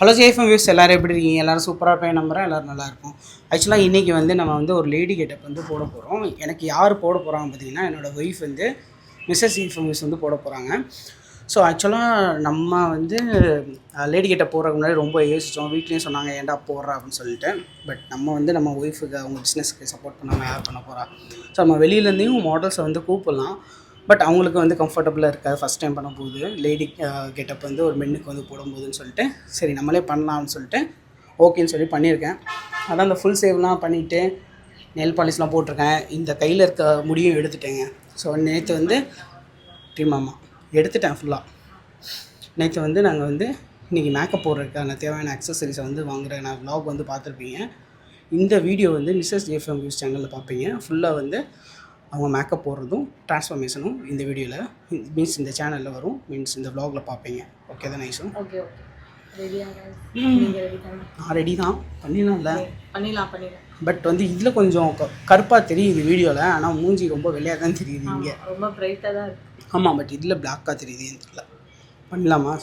Hello JFM views எல்லோரும் எப்படி இருக்கீங்க? எல்லோரும் சூப்பராக இருப்பேன் நம்புகிறேன். எல்லோரும் நல்லாயிருக்கும். ஆக்சுவலாக இன்றைக்கி வந்து நம்ம வந்து ஒரு லேடி கெட்டப் வந்து போட போகிறோம். எனக்கு யார் போட போகிறாங்க பார்த்தீங்கன்னா, என்னோடய ஒய்ஃப் வந்து மிஸ்ஸஸ் ஜேஎஃப்எம் வியூஸ் வந்து போட போகிறாங்க. ஸோ ஆக்சுவலாக நம்ம வந்து லேடி கெட்டப் போடுறதுக்கு முன்னாடி ரொம்ப யோசித்தோம். வீட்லேயும் சொன்னாங்க ஏன்டா போடுறா அப்படின்னு சொல்லிட்டு. பட் நம்ம வந்து நம்ம ஒய்ஃபுக்கு அவங்க பிஸ்னஸ்க்கு சப்போர்ட் பண்ணாமல் யார் பண்ண போகிறா? ஸோ நம்ம வெளியிலேருந்தையும் மாடல்ஸை வந்து கூப்பிடலாம். பட் அவங்களுக்கு வந்து கம்ஃபர்டபுளாக இருக்காது. ஃபஸ்ட் டைம் பண்ணும்போது லேடி கெட்டப் வந்து ஒரு மென்னுக்கு வந்து போடும்போதுன்னு சொல்லிட்டு சரி நம்மளே பண்ணலாம்னு சொல்லிட்டு ஓகேன்னு சொல்லி பண்ணியிருக்கேன். அதான் அந்த ஃபுல் சேவ்லாம் பண்ணிவிட்டு நெல் பாலிஷ்லாம் போட்டிருக்கேன். இந்த கையில் இருக்க முடியும் எடுத்துட்டேங்க. ஸோ நேற்று வந்து ட்ரீமாமா எடுத்துட்டேன் ஃபுல்லாக. நேற்று வந்து நாங்கள் வந்து இன்றைக்கி மேக்கப் போடுறதுக்கான தேவையான அக்சசரிஸை வந்து வாங்குகிறேன். நான் வ்ளாக் வந்து பார்த்துருப்பீங்க. இந்த வீடியோ வந்து மிஸ்ஸஸ் ஜேஎஃப்எம் வியூஸ் சேனலில் பார்ப்பீங்க. ஃபுல்லாக வந்து அவங்க மேக்கப் போடுறதும் ட்ரான்ஸ்ஃபர்மேஷனும் இந்த வீடியோவில் மீன்ஸ் இந்த சேனலில் வரும். மீன்ஸ் இந்த வ்ளாகில் பார்ப்பீங்க. ஓகே தான் நைஸும். ஓகே ஓகே நான் ரெடி தான். பண்ணிடலாம்ல? பண்ணிடலாம். பட் வந்து இதில் கொஞ்சம் கருப்பாக தெரியுது வீடியோவில். ஆனால் மூஞ்சி ரொம்ப வெள்ளையாக தான் தெரியுது இங்கே. ரொம்ப பிரைட்டாக தான் இருக்குது. ஆமாம், பட் இதில் பிளாக்காக தெரியுது. தெரியல. பண்ணலாமா?